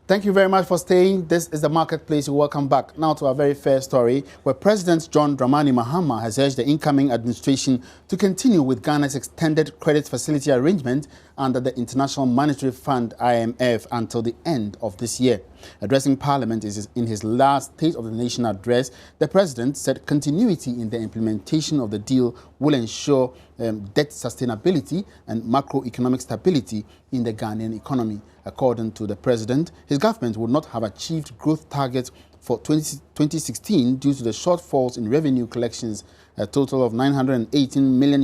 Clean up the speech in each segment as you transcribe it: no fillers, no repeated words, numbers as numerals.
Thank you very much for staying. This is the Marketplace. Welcome back. Now to our very first story, where President John Dramani Mahama has urged the incoming administration to continue with Ghana's extended credit facility arrangement under the International Monetary Fund, IMF, until the end of this year. Addressing Parliament in his last State of the Nation address, the President said continuity in the implementation of the deal will ensure debt sustainability and macroeconomic stability in the Ghanaian economy. According to the President, his government would not have achieved growth targets for 2016 due to the shortfalls in revenue collections. A total of $918 million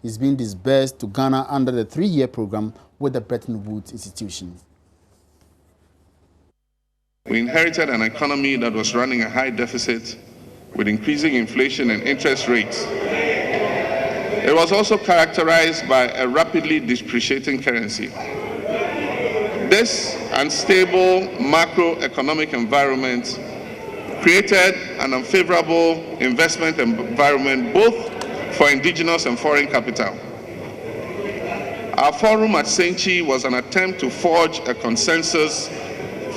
is being disbursed to Ghana under the 3-year program with the Bretton Woods institution. We inherited an economy that was running a high deficit with increasing inflation and interest rates. It was also characterized by a rapidly depreciating currency. This unstable macroeconomic environment created an unfavorable investment environment both for indigenous and foreign capital. Our forum at Senchi was an attempt to forge a consensus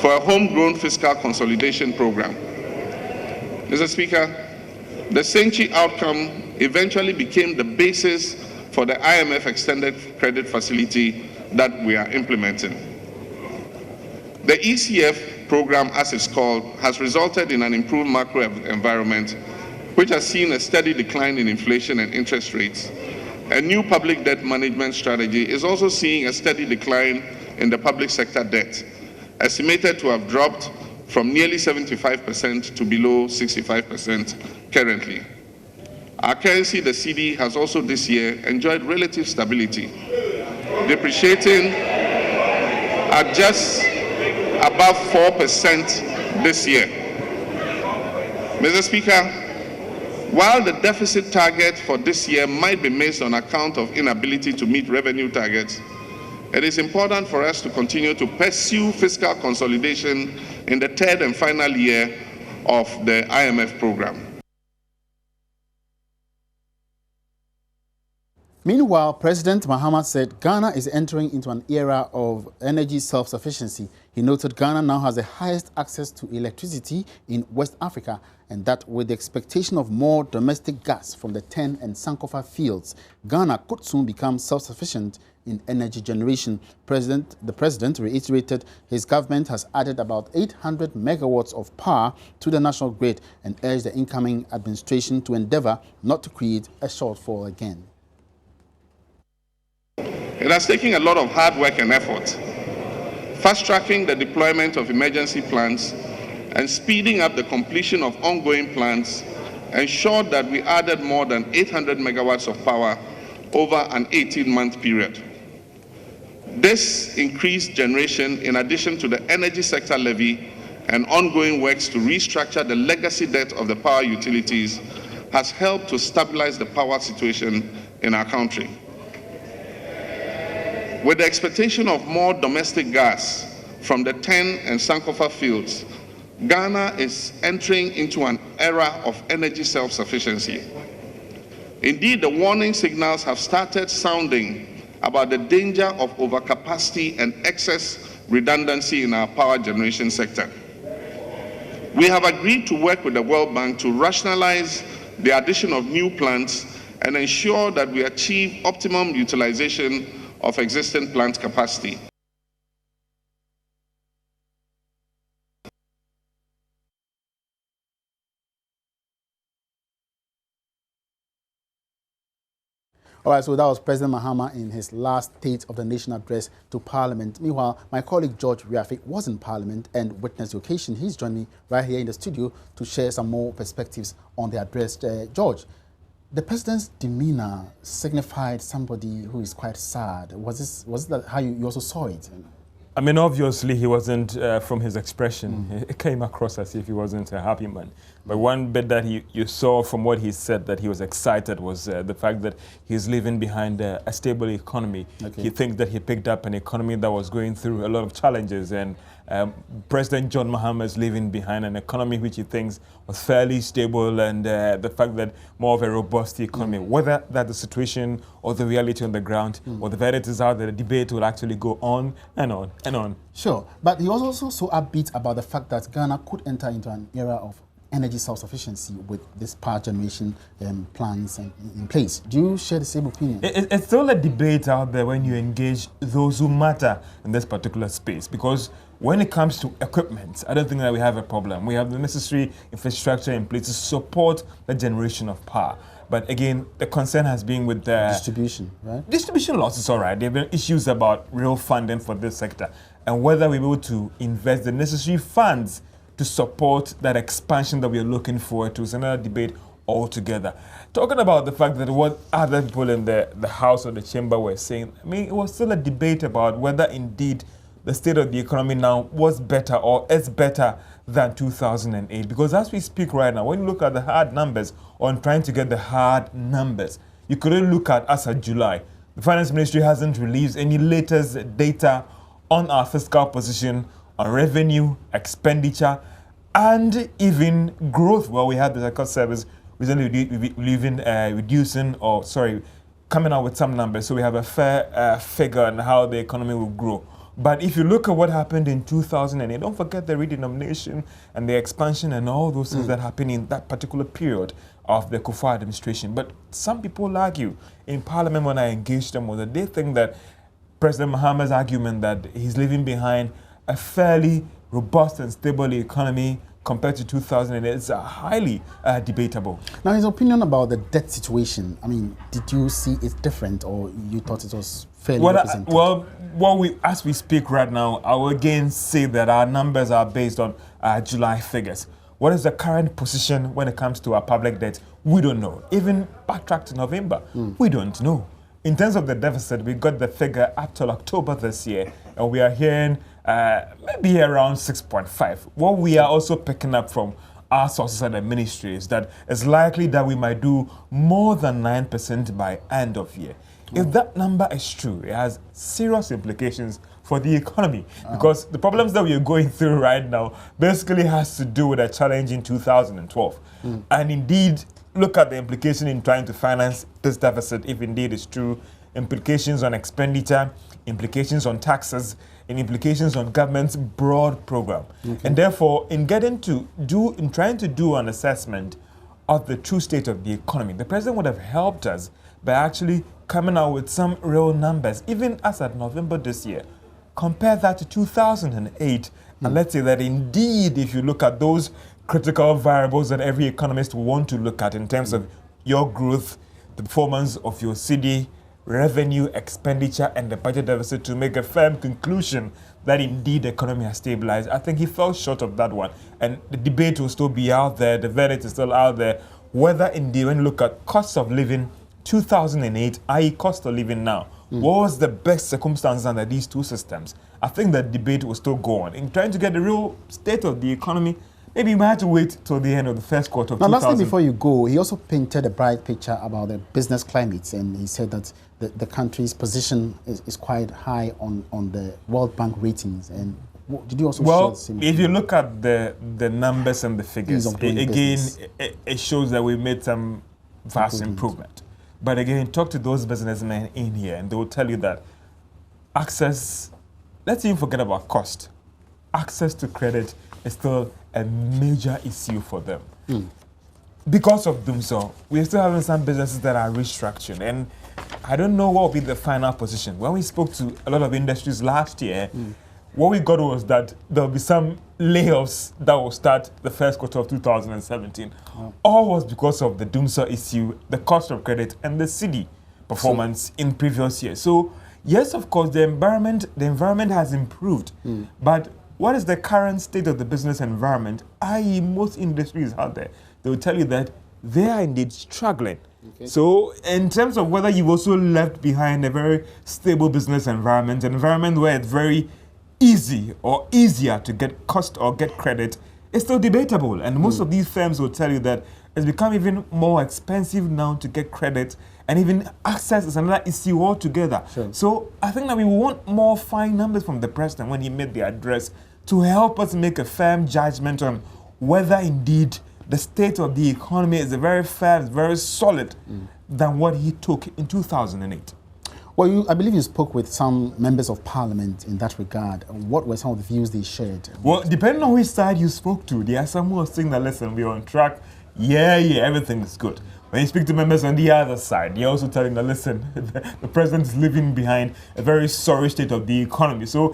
for a homegrown fiscal consolidation program. Mr. Speaker, the Senchi outcome eventually became the basis for the IMF extended credit facility that we are implementing. The ECF program, as it's called, has resulted in an improved macro environment, which has seen a steady decline in inflation and interest rates. A new public debt management strategy is also seeing a steady decline in the public sector debt, estimated to have dropped from nearly 75% to below 65% currently. Our currency, the cedi, has also this year enjoyed relative stability, depreciating at just above 4% this year. Mr. Speaker, while the deficit target for this year might be missed on account of inability to meet revenue targets, it is important for us to continue to pursue fiscal consolidation in the 3rd and final year of the IMF program. Meanwhile, President Mahama said Ghana is entering into an era of energy self-sufficiency. He noted Ghana now has the highest access to electricity in West Africa, and that with the expectation of more domestic gas from the TEN and Sankofa fields, Ghana could soon become self-sufficient in energy generation. The President reiterated his government has added about 800 megawatts of power to the national grid and urged the incoming administration to endeavor not to create a shortfall again. It has taken a lot of hard work and effort, fast-tracking the deployment of emergency plans and speeding up the completion of ongoing plans ensured that we added more than 800 megawatts of power over an 18-month period. This increased generation, in addition to the energy sector levy and ongoing works to restructure the legacy debt of the power utilities, has helped to stabilize the power situation in our country. With the expectation of more domestic gas from the TEN and Sankofa fields, Ghana is entering into an era of energy self-sufficiency. Indeed, the warning signals have started sounding about the danger of overcapacity and excess redundancy in our power generation sector. We have agreed to work with the World Bank to rationalize the addition of new plants and ensure that we achieve optimum utilization of existing plant capacity. All right, so that was President Mahama in his last State of the Nation address to Parliament. Meanwhile, my colleague George Riafik was in Parliament and witnessed the occasion. He's joined me right here in the studio to share some more perspectives on the address. George, the President's demeanor signified somebody who is quite sad. Was that how you also saw it? I mean, obviously, he wasn't, from his expression, it came across as if he wasn't a happy man. But one bit that you saw from what he said that he was excited was the fact that he's leaving behind a stable economy. Okay. He thinks that he picked up an economy that was going through a lot of challenges, and President John Mahama is leaving behind an economy which he thinks was fairly stable, and the fact that more of a robust economy. Whether that's the situation or the reality on the ground, or the verdicts is out, the debate will actually go on and on. and on. Sure, but he was also so upbeat about the fact that Ghana could enter into an era of energy self-sufficiency with this power generation plans in place. Do you share the same opinion? It's still a debate out there when you engage those who matter in this particular space, because when it comes to equipment, I don't think that we have a problem. We have the necessary infrastructure in place to support the generation of power. But again, the concern has been with the distribution, right? Distribution losses, all right. There have been issues about real funding for this sector and whether we're able to invest the necessary funds to support that expansion that we are looking forward to. Is another debate altogether. Talking about the fact that what other people in the House or the Chamber were saying, I mean, it was still a debate about whether indeed the state of the economy now was better or is better than 2008. Because as we speak right now, when you look at the hard numbers, on trying to get the hard numbers, you couldn't look at us at July. The Finance Ministry hasn't released any latest data on our fiscal position, on revenue, expenditure, and even growth. Well, we had the record service recently coming out with some numbers, so we have a fair figure on how the economy will grow. But if you look at what happened in 2008, don't forget the redenomination and the expansion and all those things that happened in that particular period of the Kufuor administration. But some people argue in Parliament, when I engaged them, was that they think that President Mahama's argument that he's leaving behind a fairly robust and stable economy compared to 2008 is highly debatable. Now, his opinion about the debt situation, I mean, did you see it different, or you thought it was fairly represented? As we speak right now, I will again say that our numbers are based on July figures. What is the current position when it comes to our public debt? We don't know. Even backtrack to November, we don't know. In terms of the deficit, we got the figure up till October this year, and we are hearing maybe around 6.5. What we are also picking up from our sources at the ministry is that it's likely that we might do more than 9% by end of year. If that number is true, it has serious implications for the economy, because the problems that we are going through right now basically has to do with a challenge in 2012. And indeed, look at the implication in trying to finance this deficit, if indeed it's true, implications on expenditure, implications on taxes, and implications on government's broad program. And therefore, in trying to do an assessment of the true state of the economy, the president would have helped us by actually coming out with some real numbers, even as at November this year. Compare that to 2008, and let's say that indeed, if you look at those critical variables that every economist will want to look at in terms of your growth, the performance of your city, revenue, expenditure, and the budget deficit, to make a firm conclusion that indeed the economy has stabilized, I think he fell short of that one. And the debate will still be out there, the verdict is still out there, whether indeed, when you look at cost of living 2008, i.e. cost of living now, what was the best circumstances under these two systems? I think the debate will still go on. In trying to get the real state of the economy, maybe you might have to wait till the end of the first quarter of 2000. Now, lastly, before you go, he also painted a bright picture about the business climate, and he said that the country's position is quite high on the World Bank ratings. And did you also share the same? If you look at the numbers and the figures, it shows that we made some vast improvement. But again, talk to those businessmen in here, and they will tell you that access, let's even forget about cost, access to credit is still a major issue for them. Because of them, so we're still having some businesses that are restructuring, and I don't know what will be the final position. When we spoke to a lot of industries last year, what we got was that there will be some layoffs that will start the first quarter of 2017. All was because of the Doomsaw issue, the cost of credit, and the city performance in previous years. So yes, of course, the environment has improved, but what is the current state of the business environment? I.e., most industries out there, they will tell you that they are indeed struggling. So in terms of whether you've also left behind a very stable business environment, an environment where it's very easy or easier to get cost or get credit, it's still debatable. And most of these firms will tell you that it's become even more expensive now to get credit, and even access is another issue altogether. So I think that we want more fine numbers from the president when he made the address to help us make a firm judgment on whether indeed the state of the economy is very fair, very solid than what he took in 2008. Well, I believe you spoke with some members of parliament in that regard. What were some of the views they shared? Well, depending on which side you spoke to, there are some who are saying that, listen, we're on track. Yeah, everything is good. When you speak to members on the other side, they're also telling that, listen, the president is leaving behind a very sorry state of the economy. So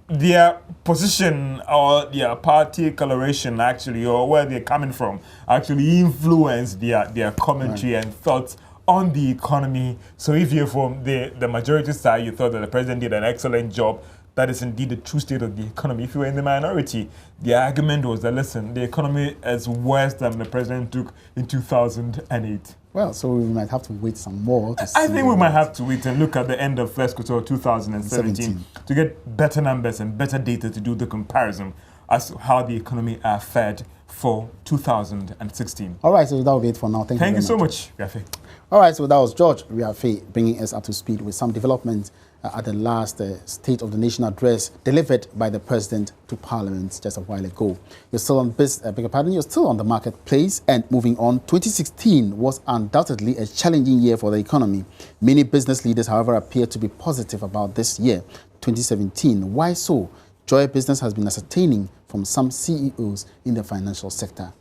their position or their party coloration actually, or where they're coming from, actually influence their commentary and thoughts on the economy. So if you're from the majority side, you thought that the president did an excellent job. That is indeed the true state of the economy. If you were in the minority, the argument was that, listen, the economy is worse than the president took in 2008. Well, so we might have to wait some more to see. I think we might have to wait and look at the end of first quarter of 2017 to get better numbers and better data to do the comparison as to how the economy fared for 2016. All right, so that will be it for now. Thank you so much, Riafe. All right, so that was George Riafe bringing us up to speed with some developments at the last State of the Nation address delivered by the President to Parliament just a while ago. You're still on you're still on the marketplace, and moving on, 2016 was undoubtedly a challenging year for the economy. Many business leaders, however, appear to be positive about this year, 2017. Why so? Joy Business has been ascertaining from some CEOs in the financial sector.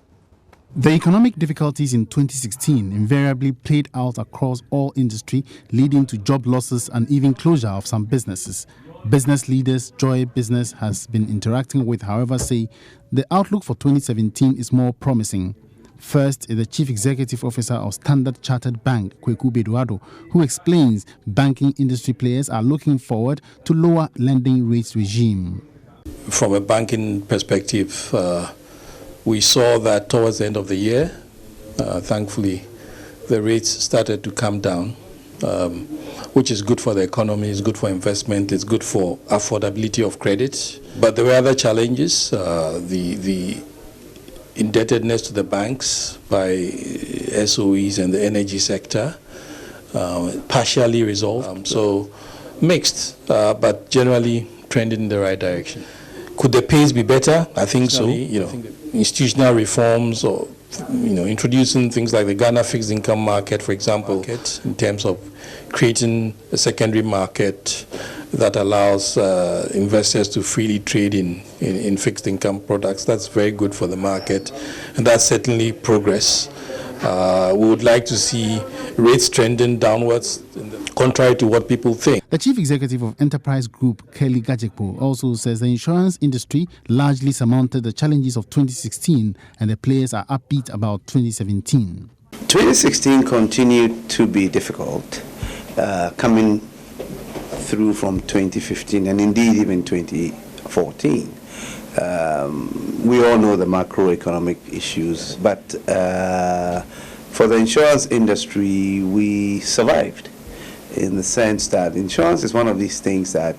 The economic difficulties in 2016 invariably played out across all industry, leading to job losses and even closure of some businesses. Business leaders Joy Business has been interacting with, however, say the outlook for 2017 is more promising. First is the Chief Executive Officer of Standard Chartered Bank, Kweku Beduado, who explains banking industry players are looking forward to lower lending rates regime. From a banking perspective, we saw that towards the end of the year, thankfully, the rates started to come down, which is good for the economy, it's good for investment, it's good for affordability of credit. But there were other challenges, the indebtedness to the banks by SOEs and the energy sector, partially resolved. So mixed, but generally trending in the right direction. Could the pace be better? I think so. Institutional reforms or introducing things like the Ghana fixed income market, for example, in terms of creating a secondary market that allows investors to freely trade in fixed income products. That's very good for the market, and that's certainly progress. We would like to see rates trending downwards, contrary to what people think. The Chief Executive of Enterprise Group, Kelly Gajekpo, also says the insurance industry largely surmounted the challenges of 2016 and the players are upbeat about 2017. 2016 continued to be difficult, coming through from 2015 and indeed even 2014. We all know the macroeconomic issues, but for the insurance industry, we survived in the sense that insurance is one of these things that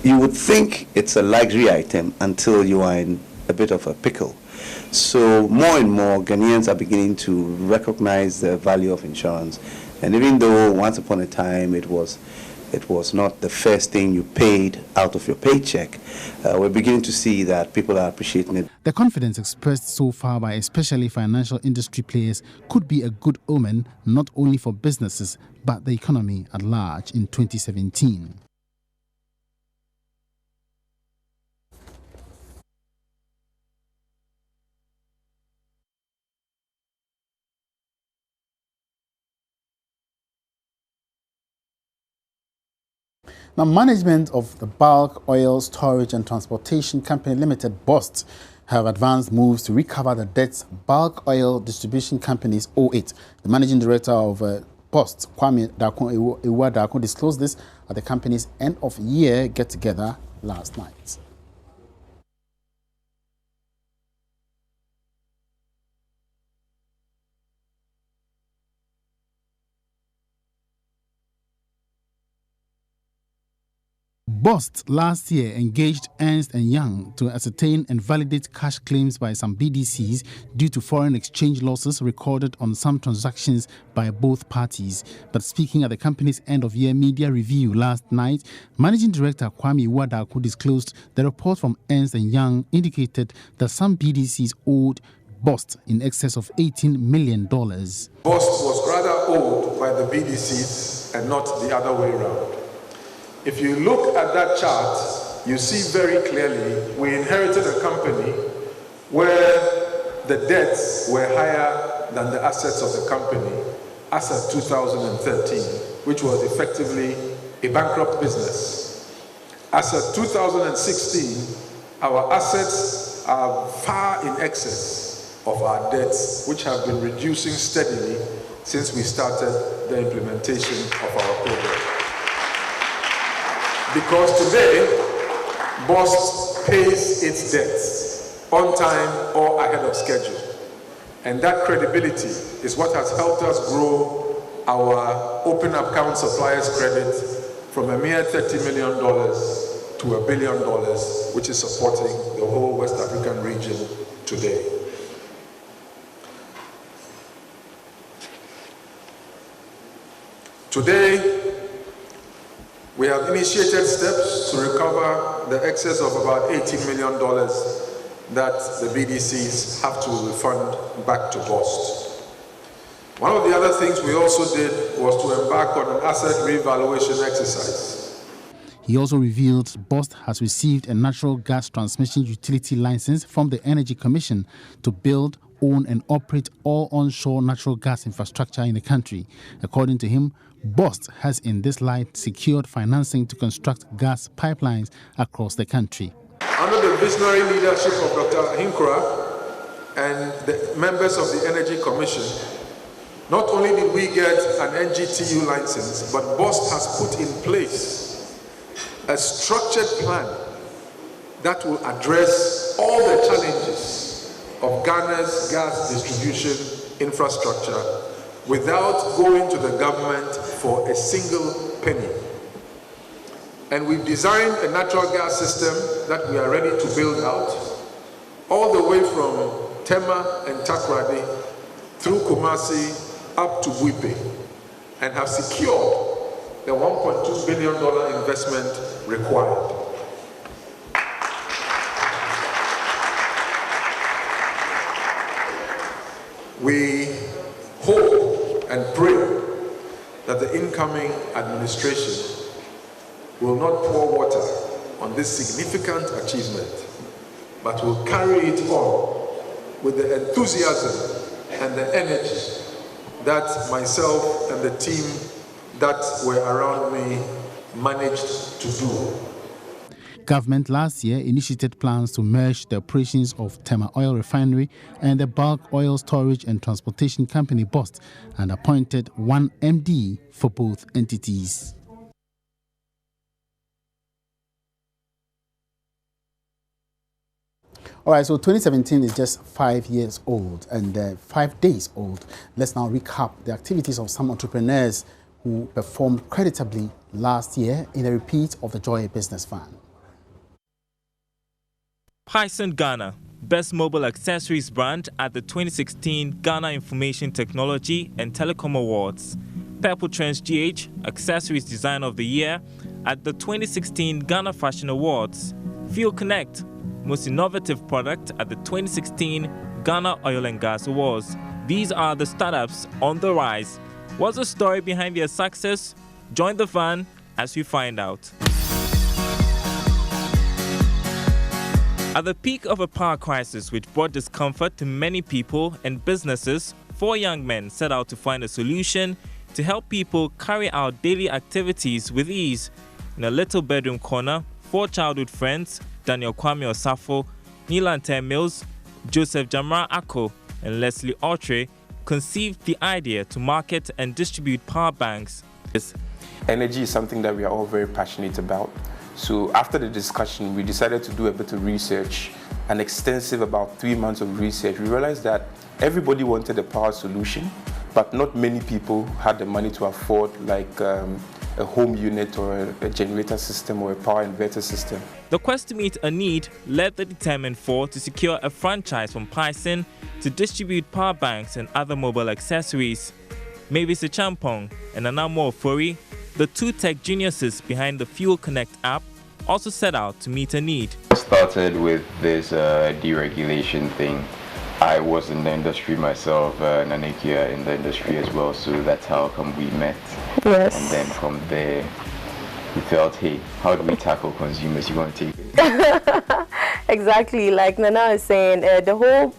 you would think it's a luxury item until you are in a bit of a pickle. So more and more Ghanaians are beginning to recognize the value of insurance. And even though once upon a time it was not the first thing you paid out of your paycheck, we're beginning to see that people are appreciating it. The confidence expressed so far by especially financial industry players could be a good omen not only for businesses but the economy at large in 2017. Now, management of the Bulk Oil Storage and Transportation Company Limited, BOST, have advanced moves to recover the debts Bulk Oil Distribution Companies owe it. The managing director of BOST, Kwame Iwuadaku, disclosed this at the company's end-of-year get-together last night. BOST last year engaged Ernst & Young to ascertain and validate cash claims by some BDCs due to foreign exchange losses recorded on some transactions by both parties. But speaking at the company's end-of-year media review last night, Managing Director Kwame Iwuadaku disclosed the report from Ernst & Young indicated that some BDCs owed BOST in excess of $18 million. BOST was rather owed by the BDCs and not the other way around. If you look at that chart, you see very clearly we inherited a company where the debts were higher than the assets of the company as of 2013, which was effectively a bankrupt business. As of 2016, our assets are far in excess of our debts, which have been reducing steadily since we started the implementation of our program. Because today, BOST pays its debts on time or ahead of schedule. And that credibility is what has helped us grow our open account suppliers credit from a mere $30 million to $1 billion, which is supporting the whole West African region today. Today, we have initiated steps to recover the excess of about $18 million that the BDCs have to refund back to BOST. One of the other things we also did was to embark on an asset revaluation exercise. He also revealed BOST has received a natural gas transmission utility license from the Energy Commission to build, own and operate all onshore natural gas infrastructure in the country. According to him, BOST has in this light secured financing to construct gas pipelines across the country. Under the visionary leadership of Dr. Ahinkura and the members of the Energy Commission, not only did we get an NGTU license, but BOST has put in place a structured plan that will address all the challenges of Ghana's gas distribution infrastructure without going to the government for a single penny. And we've designed a natural gas system that we are ready to build out, all the way from Tema and Takoradi through Kumasi up to Buipe, and have secured the $1.2 billion investment required. We hope and pray that the incoming administration will not pour water on this significant achievement, but will carry it on with the enthusiasm and the energy that myself and the team that were around me managed to do. Government last year initiated plans to merge the operations of Tema Oil Refinery and the bulk oil storage and transportation company BOST and appointed one MD for both entities. All right, so 2017 is just 5 years old and 5 days old. Let's now recap the activities of some entrepreneurs who performed creditably last year in a repeat of the Joy Business Fund. Python Ghana, Best Mobile Accessories Brand at the 2016 Ghana Information Technology and Telecom Awards. Purple Trends GH, Accessories Design of the Year at the 2016 Ghana Fashion Awards. Fuel Connect, Most Innovative Product at the 2016 Ghana Oil and Gas Awards. These are the startups on the rise. What's the story behind their success? Join the fun as we find out. At the peak of a power crisis which brought discomfort to many people and businesses, 4 young men set out to find a solution to help people carry out daily activities with ease. In a little bedroom corner, 4 childhood friends, Daniel Kwame Osafo, Nilantan Mills, Joseph Jamra Ako, and Leslie Autry, conceived the idea to market and distribute power banks. Energy is something that we are all very passionate about. So after the discussion, we decided to do a bit of research, an extensive about 3 months of research. We realized that everybody wanted a power solution, but not many people had the money to afford like a home unit or a generator system or a power inverter system. The quest to meet a need led the determined 4 to secure a franchise from Python to distribute power banks and other mobile accessories. Mavis Champong and Anamo Ofori, the 2 tech geniuses behind the Fuel Connect app, also set out to meet a need. I started with this deregulation thing, I was in the industry myself, Nanekia in the industry as well, so that's how come we met. Yes. And then from there, we felt, hey, how do we tackle consumers? You want to take it? Exactly, like Nana is saying, the whole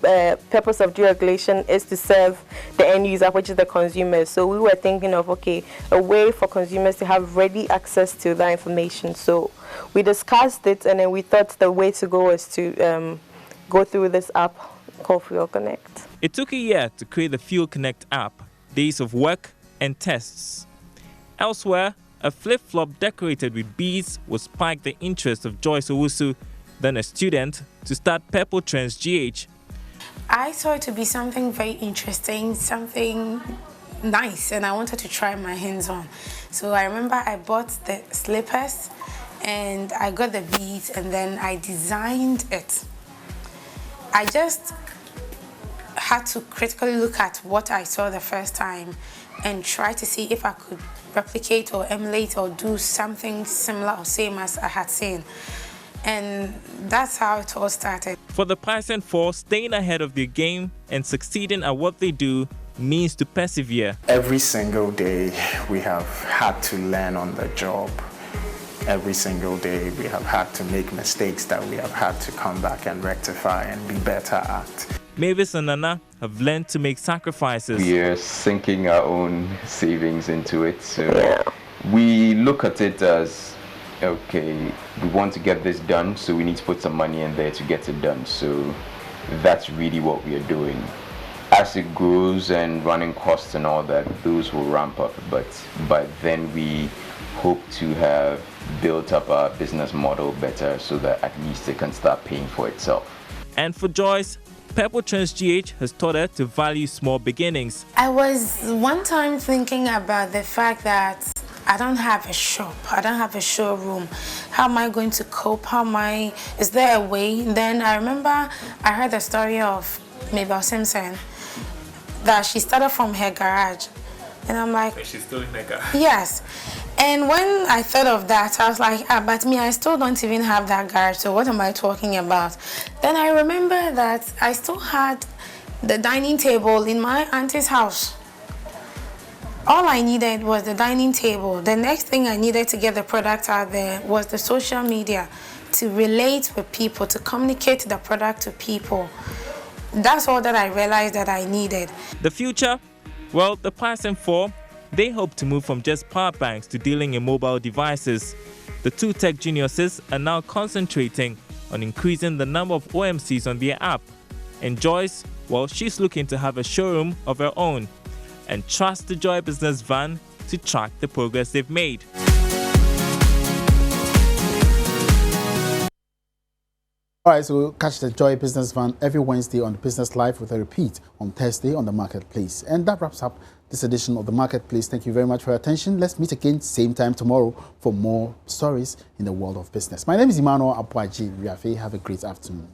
purpose of deregulation is to serve the end user, which is the consumer. So we were thinking of, okay, a way for consumers to have ready access to that information. So we discussed it, and then we thought the way to go is to go through this app called Fuel Connect. It took a year to create the Fuel Connect app, days of work and tests. Elsewhere, a flip-flop decorated with beads would spike the interest of Joyce Owusu, then a student, to start Purple Trends GH. I saw it to be something very interesting, something nice, and I wanted to try my hands on. So I remember I bought the slippers and I got the beads, and then I designed it. I just had to critically look at what I saw the first time and try to see if I could replicate or emulate or do something similar or same as I had seen. And that's how it all started. For the Python 4, staying ahead of their game and succeeding at what they do means to persevere. Every single day we have had to learn on the job. Every single day we have had to make mistakes that we have had to come back and rectify and be better at. Mavis and Nana have learned to make sacrifices. We are sinking our own savings into it, so we look at it as, okay, we want to get this done, so we need to put some money in there to get it done. So that's really what we are doing. As it grows and running costs and all that, those will ramp up, but by then we hope to have built up our business model better so that at least it can start paying for itself. And for Joyce, Purple Trends GH has taught her to value small beginnings. I was one time thinking about the fact that I don't have a shop, I don't have a showroom. How am I going to cope? Is there a way? Then I remember I heard the story of Mabel Simpson, that she started from her garage. And I'm like, but she's still in her garage. Yes. And when I thought of that, I was like, but me, I still don't even have that garage, so what am I talking about? Then I remember that I still had the dining table in my auntie's house. All I needed was the dining table. The next thing I needed to get the product out there was the social media, to relate with people, to communicate the product to people. That's all that I realized that I needed. The future? Well, the Python 4, they hope to move from just power banks to dealing in mobile devices. The two tech geniuses are now concentrating on increasing the number of OMCs on their app. And Joyce, well, she's looking to have a showroom of her own and trust the Joy Business van to track the progress they've made. All right, so we'll catch the Joy Business Van every Wednesday on Business Live with a repeat on Thursday on the Marketplace. And that wraps up this edition of the Marketplace. Thank you very much for your attention. Let's meet again same time tomorrow for more stories in the world of business. My name is Emmanuel Apuaji Riafe. Have a great afternoon.